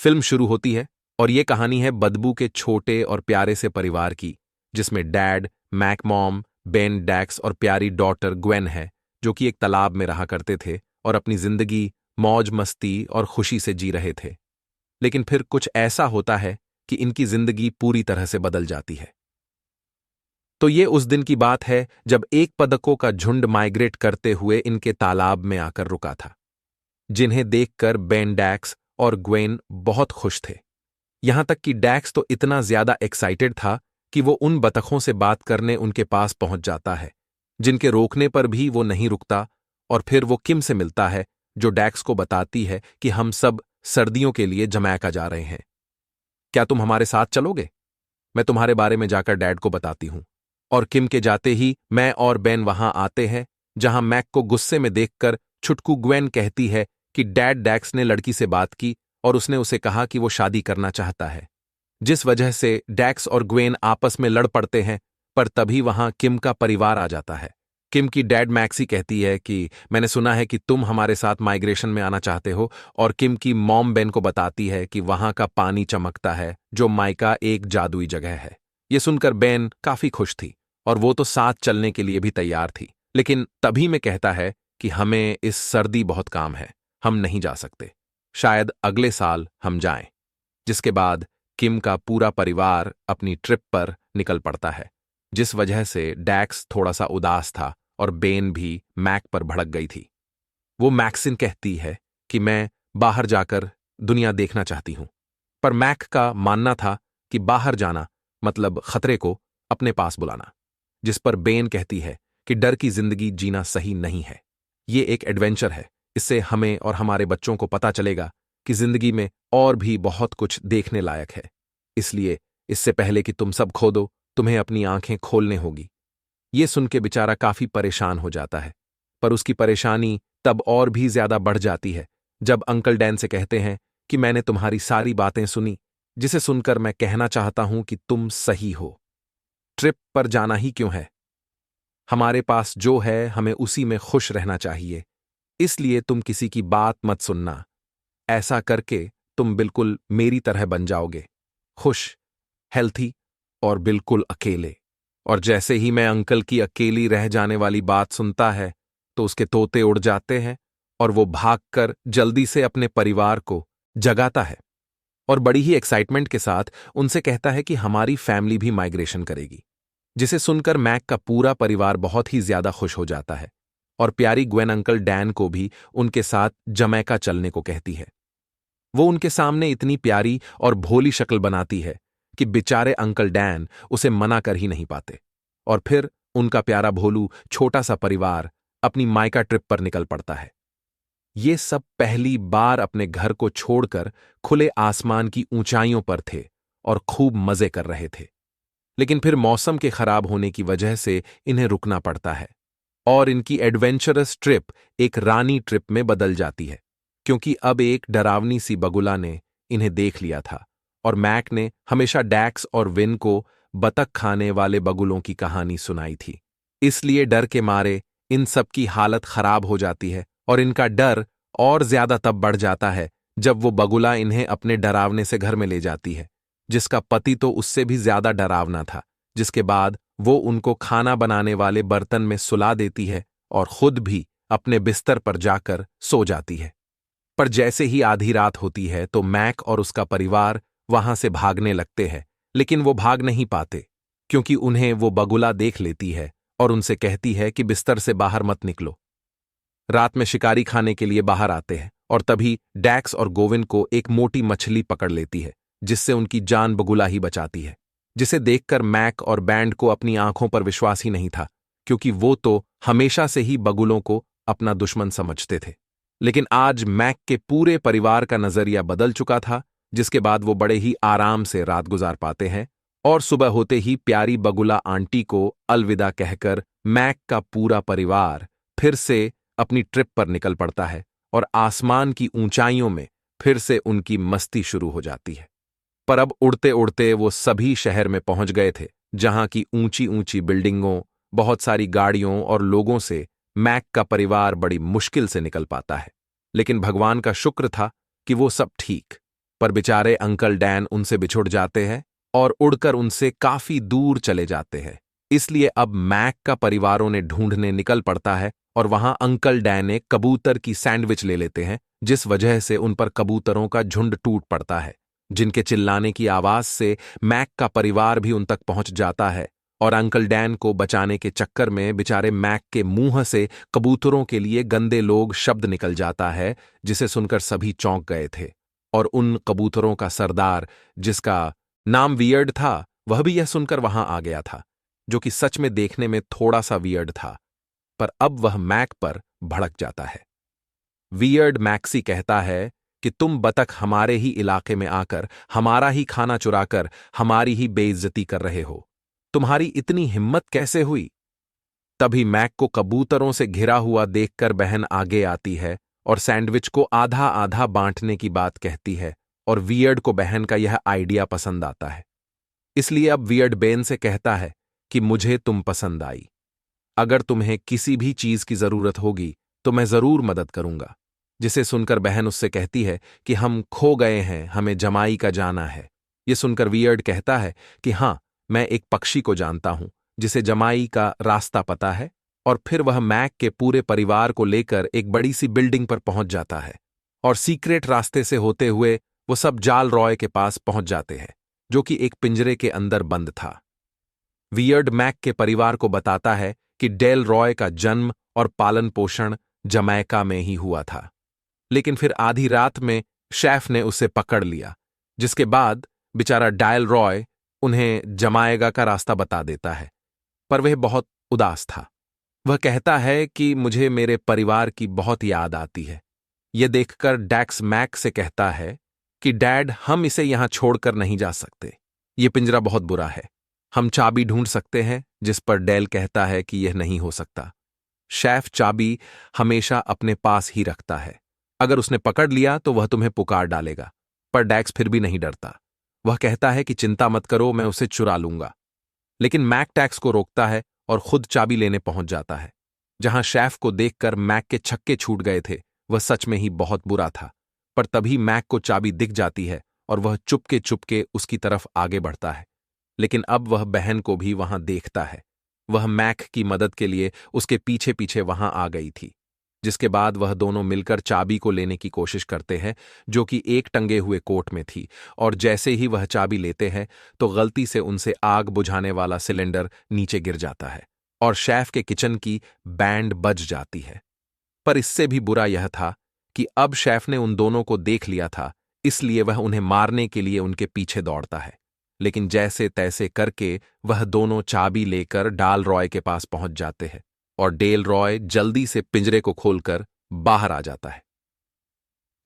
Film शुरू होती है और ये कहानी है बदबू के छोटे और प्यारे से परिवार की, जिसमें डैड, मैक मॉम, बेन, डैक्स और प्यारी डॉटर ग्वेन है, जो कि एक तालाब में रहा करते थे और अपनी जिंदगी मौज मस्ती और खुशी से जी रहे थे। लेकिन फिर कुछ ऐसा होता है कि इनकी जिंदगी पूरी तरह से बदल जाती है। तो ये उस दिन की बात है जब एक पदकों का झुंड माइग्रेट करते हुए इनके तालाब में आकर रुका था, जिन्हें देखकर बेन, डैक्स और ग्वेन बहुत खुश थे। यहां तक कि डैक्स तो इतना ज्यादा एक्साइटेड था कि वो उन बतखों से बात करने उनके पास पहुंच जाता है, जिनके रोकने पर भी वो नहीं रुकता। और फिर वो किम से मिलता है, जो डैक्स को बताती है कि हम सब सर्दियों के लिए जमैका जा रहे हैं। क्या तुम हमारे साथ चलोगे? मैं तुम्हारे बारे में जाकर डैड को बताती हूं। और किम के जाते ही मैं और बेन वहां आते हैं, जहां मैक को गुस्से में देखकर छुटकू ग्वेन कहती है कि डैड डैक्स ने लड़की से बात की और उसने उसे कहा कि वो शादी करना चाहता है, जिस वजह से डैक्स और ग्वेन आपस में लड़ पड़ते हैं। पर तभी वहां किम का परिवार आ जाता है। किम की डैड मैक्सी कहती है कि मैंने सुना है कि तुम हमारे साथ माइग्रेशन में आना चाहते हो, और किम की मॉम बेन को बताती है कि वहां का पानी चमकता है, जो माइका एक जादुई जगह है। ये सुनकर बेन काफी खुश थी और वो तो साथ चलने के लिए भी तैयार थी। लेकिन तभी में कहता है कि हमें इस सर्दी बहुत काम है, हम नहीं जा सकते, शायद अगले साल हम जाएं। जिसके बाद किम का पूरा परिवार अपनी ट्रिप पर निकल पड़ता है, जिस वजह से डैक्स थोड़ा सा उदास था और बेन भी मैक पर भड़क गई थी। वो मैक्सिन कहती है कि मैं बाहर जाकर दुनिया देखना चाहती हूं, पर मैक का मानना था कि बाहर जाना मतलब खतरे को अपने पास बुलाना। जिस पर बेन कहती है कि डर की जिंदगी जीना सही नहीं है, ये एक एडवेंचर है, इससे हमें और हमारे बच्चों को पता चलेगा कि जिंदगी में और भी बहुत कुछ देखने लायक है। इसलिए इससे पहले कि तुम सब खो दो, तुम्हें अपनी आंखें खोलने होगी। ये सुन के बेचारा काफी परेशान हो जाता है, पर उसकी परेशानी तब और भी ज्यादा बढ़ जाती है जब अंकल डैन से कहते हैं कि मैंने तुम्हारी सारी बातें सुनी, जिसे सुनकर मैं कहना चाहता हूं कि तुम सही हो। ट्रिप पर जाना ही क्यों है? हमारे पास जो है हमें उसी में खुश रहना चाहिए, इसलिए तुम किसी की बात मत सुनना। ऐसा करके तुम बिल्कुल मेरी तरह बन जाओगे, खुश, हेल्थी और बिल्कुल अकेले। और जैसे ही मैं अंकल की अकेली रह जाने वाली बात सुनता है, तो उसके तोते उड़ जाते हैं और वो भागकर जल्दी से अपने परिवार को जगाता है और बड़ी ही एक्साइटमेंट के साथ उनसे कहता है कि हमारी फैमिली भी माइग्रेशन करेगी। जिसे सुनकर मैक का पूरा परिवार बहुत ही ज्यादा खुश हो जाता है और प्यारी ग्वेन अंकल डैन को भी उनके साथ जमैका चलने को कहती है। वो उनके सामने इतनी प्यारी और भोली शक्ल बनाती है कि बेचारे अंकल डैन उसे मना कर ही नहीं पाते। और फिर उनका प्यारा भोलू छोटा सा परिवार अपनी मायका ट्रिप पर निकल पड़ता है। ये सब पहली बार अपने घर को छोड़कर खुले आसमान की ऊंचाइयों पर थे और खूब मजे कर रहे थे। लेकिन फिर मौसम के खराब होने की वजह से इन्हें रुकना पड़ता है और इनकी एडवेंचरस ट्रिप एक रानी ट्रिप में बदल जाती है, क्योंकि अब एक डरावनी सी बगुला ने इन्हें देख लिया था और मैक ने हमेशा डैक्स और विन को बतख खाने वाले बगुलों की कहानी सुनाई थी। इसलिए डर के मारे इन सब की हालत खराब हो जाती है और इनका डर और ज्यादा तब बढ़ जाता है जब वो बगुला इन्हें अपने डरावने से घर में ले जाती है, जिसका पति तो उससे भी ज्यादा डरावना था। जिसके बाद वो उनको खाना बनाने वाले बर्तन में सुला देती है और खुद भी अपने बिस्तर पर जाकर सो जाती है। पर जैसे ही आधी रात होती है तो मैक और उसका परिवार वहां से भागने लगते हैं, लेकिन वो भाग नहीं पाते क्योंकि उन्हें वो बगुला देख लेती है और उनसे कहती है कि बिस्तर से बाहर मत निकलो। रात में शिकारी खाने के लिए बाहर आते हैं और तभी डैक्स और गोविन को एक मोटी मछली पकड़ लेती है, जिससे उनकी जान बगुला ही बचाती है। जिसे देखकर मैक और बैंड को अपनी आंखों पर विश्वास ही नहीं था, क्योंकि वो तो हमेशा से ही बगुलों को अपना दुश्मन समझते थे। लेकिन आज मैक के पूरे परिवार का नजरिया बदल चुका था, जिसके बाद वो बड़े ही आराम से रात गुजार पाते हैं और सुबह होते ही प्यारी बगुला आंटी को अलविदा कहकर मैक का पूरा परिवार फिर से अपनी ट्रिप पर निकल पड़ता है और आसमान की ऊंचाइयों में फिर से उनकी मस्ती शुरू हो जाती है। पर अब उड़ते उड़ते वो सभी शहर में पहुंच गए थे, जहां की ऊंची ऊंची बिल्डिंगों, बहुत सारी गाड़ियों और लोगों से मैक का परिवार बड़ी मुश्किल से निकल पाता है। लेकिन भगवान का शुक्र था कि वो सब ठीक पर बेचारे अंकल डैन उनसे बिछुड़ जाते हैं और उड़कर उनसे काफी दूर चले जाते हैं। इसलिए अब मैक का परिवारों ने ढूंढने निकल पड़ता है और वहां अंकल डैन एक कबूतर की सैंडविच ले लेते हैं, जिस वजह से उन पर कबूतरों का झुंड टूट पड़ता है, जिनके चिल्लाने की आवाज से मैक का परिवार भी उन तक पहुंच जाता है। और अंकल डैन को बचाने के चक्कर में बेचारे मैक के मुंह से कबूतरों के लिए गंदे लोग शब्द निकल जाता है, जिसे सुनकर सभी चौंक गए थे। और उन कबूतरों का सरदार, जिसका नाम वियर्ड था, वह भी यह सुनकर वहां आ गया था, जो कि सच में देखने में थोड़ा सा वियर्ड था। पर अब वह मैक पर भड़क जाता है। वियर्ड मैक्सी कहता है कि तुम बतख हमारे ही इलाके में आकर हमारा ही खाना चुराकर हमारी ही बेइज्जती कर रहे हो। तुम्हारी इतनी हिम्मत कैसे हुई? तभी मैक को कबूतरों से घिरा हुआ देखकर बहन आगे आती है और सैंडविच को आधा आधा बांटने की बात कहती है, और वियर्ड को बहन का यह आइडिया पसंद आता है। इसलिए अब वियर्ड बेन से कहता है कि मुझे तुम पसंद आई। अगर तुम्हें किसी भी चीज की जरूरत होगी तो मैं जरूर मदद करूंगा। जिसे सुनकर बहन उससे कहती है कि हम खो गए हैं, हमें जमाई का जाना है। ये सुनकर वियर्ड कहता है कि हाँ, मैं एक पक्षी को जानता हूं जिसे जमाई का रास्ता पता है। और फिर वह मैक के पूरे परिवार को लेकर एक बड़ी सी बिल्डिंग पर पहुंच जाता है और सीक्रेट रास्ते से होते हुए वो सब जाल रॉय के पास पहुंच जाते हैं, जो कि एक पिंजरे के अंदर बंद था। वियर्ड मैक के परिवार को बताता है कि डेल रॉय का जन्म और पालन पोषण जमैका में ही हुआ था, लेकिन फिर आधी रात में शेफ ने उसे पकड़ लिया, जिसके बाद बेचारा डायल रॉय उन्हें जमाएगा का रास्ता बता देता है। पर वह बहुत उदास था। वह कहता है कि मुझे मेरे परिवार की बहुत याद आती है। यह देखकर डैक्स मैक से कहता है कि डैड, हम इसे यहां छोड़कर नहीं जा सकते। यह पिंजरा बहुत बुरा है। हम चाबी ढूंढ सकते हैं, जिस पर डेल कहता है कि यह नहीं हो सकता। शेफ चाबी हमेशा अपने पास ही रखता है। अगर उसने पकड़ लिया तो वह तुम्हें पुकार डालेगा। पर डैक्स फिर भी नहीं डरता। वह कहता है कि चिंता मत करो, मैं उसे चुरा लूंगा। लेकिन मैक टैक्स को रोकता है और खुद चाबी लेने पहुंच जाता है। जहां शेफ को देखकर मैक के छक्के छूट गए थे, वह सच में ही बहुत बुरा था। पर तभी मैक को चाबी दिख जाती है और वह चुपके चुपके उसकी तरफ आगे बढ़ता है। लेकिन अब वह बहन को भी वहां देखता है। वह मैक की मदद के लिए उसके पीछे पीछे वहां आ गई थी, जिसके बाद वह दोनों मिलकर चाबी को लेने की कोशिश करते हैं, जो कि एक टंगे हुए कोट में थी। और जैसे ही वह चाबी लेते हैं तो गलती से उनसे आग बुझाने वाला सिलेंडर नीचे गिर जाता है और शेफ के किचन की बैंड बज जाती है। पर इससे भी बुरा यह था कि अब शेफ ने उन दोनों को देख लिया था, इसलिए वह उन्हें मारने के लिए उनके पीछे दौड़ता है। लेकिन जैसे तैसे करके वह दोनों चाबी लेकर डाल रॉय के पास पहुंच जाते हैं और डेल रॉय जल्दी से पिंजरे को खोलकर बाहर आ जाता है।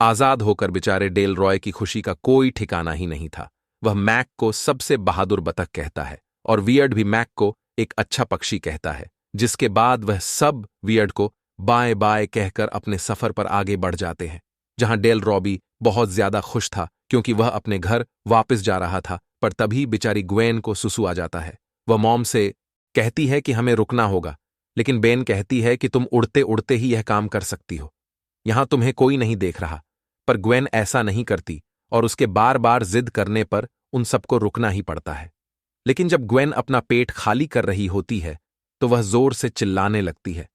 आजाद होकर बेचारे डेल रॉय की खुशी का कोई ठिकाना ही नहीं था। वह मैक को सबसे बहादुर बतख कहता है और वियर्ड भी मैक को एक अच्छा पक्षी कहता है, जिसके बाद वह सब वियर्ड को बाय बाय कहकर अपने सफर पर आगे बढ़ जाते हैं। जहां डेल रॉबी बहुत ज्यादा खुश था क्योंकि वह अपने घर वापस जा रहा था। पर तभी बेचारी ग्वेन को सुसु आ जाता है। वह मॉम से कहती है कि हमें रुकना होगा, लेकिन बेन कहती है कि तुम उड़ते उड़ते ही यह काम कर सकती हो, यहां तुम्हें कोई नहीं देख रहा। पर ग्वेन ऐसा नहीं करती और उसके बार बार जिद करने पर उन सबको रुकना ही पड़ता है। लेकिन जब ग्वेन अपना पेट खाली कर रही होती है तो वह जोर से चिल्लाने लगती है।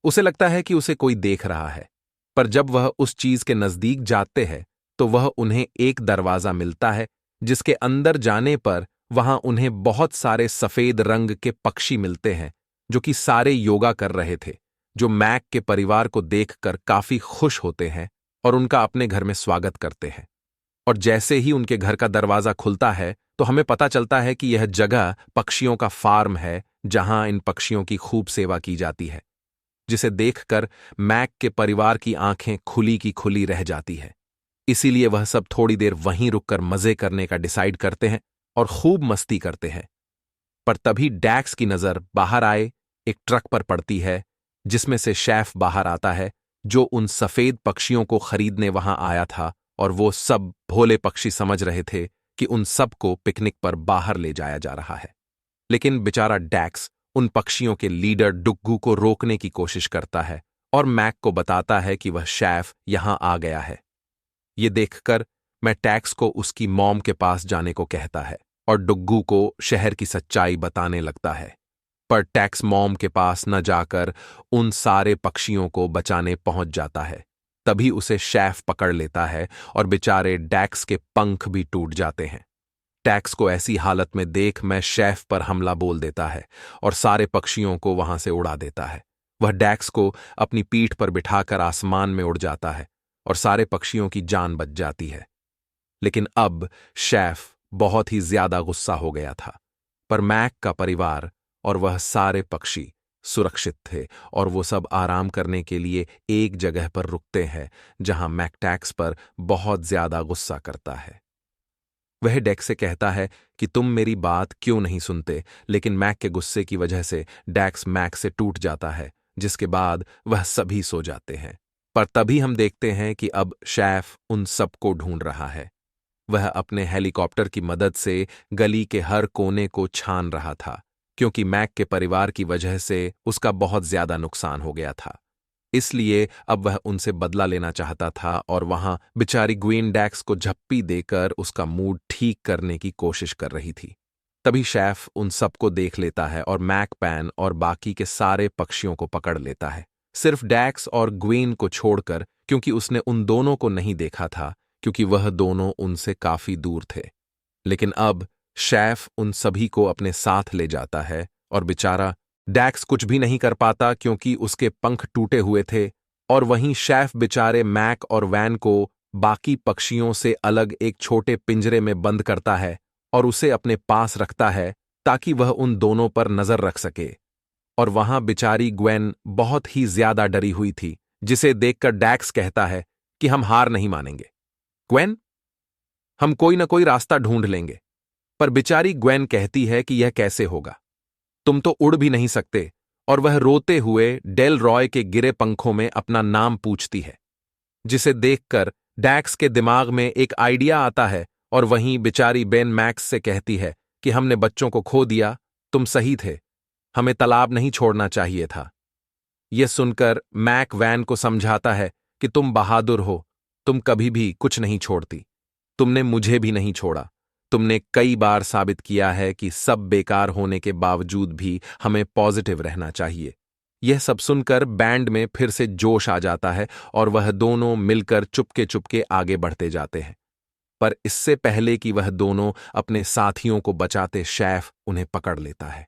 उसे लगता है कि उसे कोई देख रहा है। पर जब वह उस चीज के नजदीक जाते हैं तो वह उन्हें एक दरवाजा मिलता है, जिसके अंदर जाने पर वहां उन्हें बहुत सारे सफेद रंग के पक्षी मिलते हैं, जो कि सारे योगा कर रहे थे, जो मैक के परिवार को देखकर काफी खुश होते हैं और उनका अपने घर में स्वागत करते हैं। और जैसे ही उनके घर का दरवाजा खुलता है तो हमें पता चलता है कि यह जगह पक्षियों का फार्म है, जहां इन पक्षियों की खूब सेवा की जाती है, जिसे देखकर मैक के परिवार की आंखें खुली की खुली रह जाती है। इसीलिए वह सब थोड़ी देर वहीं रुककर मजे करने का डिसाइड करते हैं और खूब मस्ती करते हैं। पर तभी डैक्स की नजर बाहर आए एक ट्रक पर पड़ती है, जिसमें से शेफ बाहर आता है, जो उन सफेद पक्षियों को खरीदने वहां आया था। और वो सब भोले पक्षी समझ रहे थे कि उन सब को पिकनिक पर बाहर ले जाया जा रहा है। लेकिन बेचारा डैक्स उन पक्षियों के लीडर डुग्गू को रोकने की कोशिश करता है और मैक को बताता है कि वह शेफ यहां आ गया है। ये देखकर मैं टैक्स को उसकी मॉम के पास जाने को कहता है और डुग्गू को शहर की सच्चाई बताने लगता है। पर टैक्स मॉम के पास न जाकर उन सारे पक्षियों को बचाने पहुंच जाता है। तभी उसे शेफ पकड़ लेता है और बेचारे डैक्स के पंख भी टूट जाते हैं। टैक्स को ऐसी हालत में देख मैं शेफ पर हमला बोल देता है और सारे पक्षियों को वहां से उड़ा देता है। वह डैक्स को अपनी पीठ पर बिठाकर आसमान में उड़ जाता है और सारे पक्षियों की जान बच जाती है। लेकिन अब शेफ बहुत ही ज्यादा गुस्सा हो गया था। पर मैक का परिवार और वह सारे पक्षी सुरक्षित थे और वो सब आराम करने के लिए एक जगह पर रुकते हैं जहां मैक टैक्स पर बहुत ज्यादा गुस्सा करता है। वह डैक्स से कहता है कि तुम मेरी बात क्यों नहीं सुनते, लेकिन मैक के गुस्से की वजह से डैक्स मैक से टूट जाता है, जिसके बाद वह सभी सो जाते हैं। पर तभी हम देखते हैं कि अब शेफ उन सबको ढूंढ रहा है। वह अपने हेलीकॉप्टर की मदद से गली के हर कोने को छान रहा था, क्योंकि मैक के परिवार की वजह से उसका बहुत ज्यादा नुकसान हो गया था। इसलिए अब वह उनसे बदला लेना चाहता था और वहां बेचारी ग्वीन डैक्स को झप्पी देकर उसका मूड ठीक करने की कोशिश कर रही थी। तभी शेफ उन सबको देख लेता है और मैक पैन और बाकी के सारे पक्षियों को पकड़ लेता है, सिर्फ डैक्स और ग्वीन को छोड़कर, क्योंकि उसने उन दोनों को नहीं देखा था, क्योंकि वह दोनों उनसे काफी दूर थे। लेकिन अब शेफ उन सभी को अपने साथ ले जाता है और बेचारा डैक्स कुछ भी नहीं कर पाता क्योंकि उसके पंख टूटे हुए थे। और वहीं शेफ बेचारे मैक और वैन को बाकी पक्षियों से अलग एक छोटे पिंजरे में बंद करता है और उसे अपने पास रखता है ताकि वह उन दोनों पर नजर रख सके। और वहां बेचारी ग्वेन बहुत ही ज्यादा डरी हुई थी, जिसे देखकर डैक्स कहता है कि हम हार नहीं मानेंगे ग्वेन, हम कोई ना कोई रास्ता ढूंढ लेंगे। पर बेचारी ग्वेन कहती है कि यह कैसे होगा, तुम तो उड़ भी नहीं सकते। और वह रोते हुए डेल रॉय के गिरे पंखों में अपना नाम पूछती है, जिसे देखकर डैक्स के दिमाग में एक आइडिया आता है और वहीं बेचारी बेन मैक्स से कहती है कि हमने बच्चों को खो दिया, तुम सही थे, हमें तालाब नहीं छोड़ना चाहिए था। यह सुनकर मैक वैन को समझाता है कि तुम बहादुर हो, तुम कभी भी कुछ नहीं छोड़ती, तुमने मुझे भी नहीं छोड़ा, तुमने कई बार साबित किया है कि सब बेकार होने के बावजूद भी हमें पॉजिटिव रहना चाहिए। यह सब सुनकर बैंड में फिर से जोश आ जाता है और वह दोनों मिलकर चुपके चुपके आगे बढ़ते जाते हैं। पर इससे पहले कि वह दोनों अपने साथियों को बचाते, शेफ उन्हें पकड़ लेता है।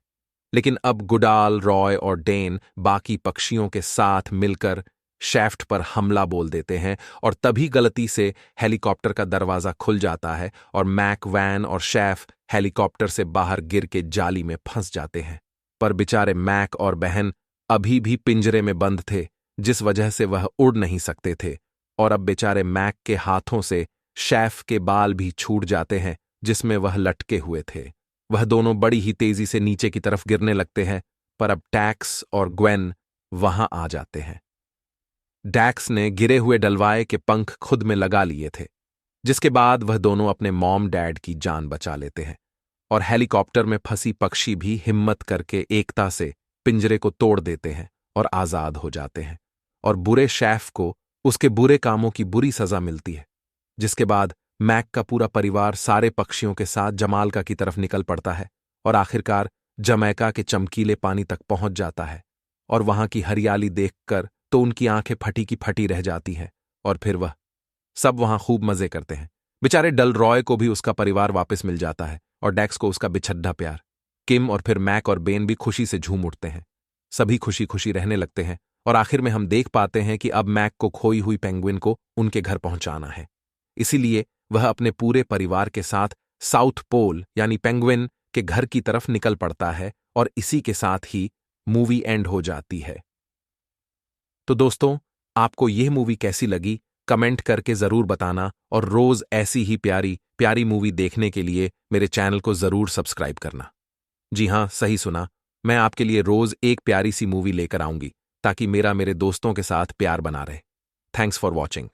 लेकिन अब गुडाल, रॉय और डेन बाकी पक्षियों के साथ मिलकर शेफ्ट पर हमला बोल देते हैं और तभी गलती से हेलीकॉप्टर का दरवाजा खुल जाता है और मैक, वैन और शेफ हेलीकॉप्टर से बाहर गिर के जाली में फंस जाते हैं। पर बेचारे मैक और बहन अभी भी पिंजरे में बंद थे, जिस वजह से वह उड़ नहीं सकते थे। और अब बेचारे मैक के हाथों से शेफ के बाल भी छूट जाते हैं जिसमें वह लटके हुए थे। वह दोनों बड़ी ही तेजी से नीचे की तरफ गिरने लगते हैं, पर अब टैक्स और ग्वेन वहां आ जाते हैं। डैक्स ने गिरे हुए डलवाए के पंख खुद में लगा लिए थे, जिसके बाद वह दोनों अपने मॉम डैड की जान बचा लेते हैं और हेलीकॉप्टर में फंसी पक्षी भी हिम्मत करके एकता से पिंजरे को तोड़ देते हैं और आजाद हो जाते हैं। और बुरे शेफ को उसके बुरे कामों की बुरी सजा मिलती है, जिसके बाद मैक का पूरा परिवार सारे पक्षियों के साथ जमालका की तरफ निकल पड़ता है और आखिरकार जमैका के चमकीले पानी तक पहुंच जाता है। और वहां की हरियाली देखकर तो उनकी आंखें फटी की फटी रह जाती हैं और फिर वह सब वहां खूब मजे करते हैं। बेचारे डल रॉय को भी उसका परिवार वापस मिल जाता है और डैक्स को उसका बिछड्डा प्यार। किम और फिर मैक और बेन भी खुशी से झूम उठते हैं। सभी खुशी खुशी रहने लगते हैं और आखिर में हम देख पाते हैं कि अब मैक को खोई हुई पेंगुइन को उनके घर पहुंचाना है। इसीलिए वह अपने पूरे परिवार के साथ साउथ पोल यानी पेंगुइन के घर की तरफ निकल पड़ता है और इसी के साथ ही मूवी एंड हो जाती है। तो दोस्तों, आपको यह मूवी कैसी लगी कमेंट करके जरूर बताना और रोज ऐसी ही प्यारी प्यारी मूवी देखने के लिए मेरे चैनल को जरूर सब्सक्राइब करना। जी हां, सही सुना, मैं आपके लिए रोज एक प्यारी सी मूवी लेकर आऊंगी ताकि मेरे दोस्तों के साथ प्यार बना रहे। Thanks for watching.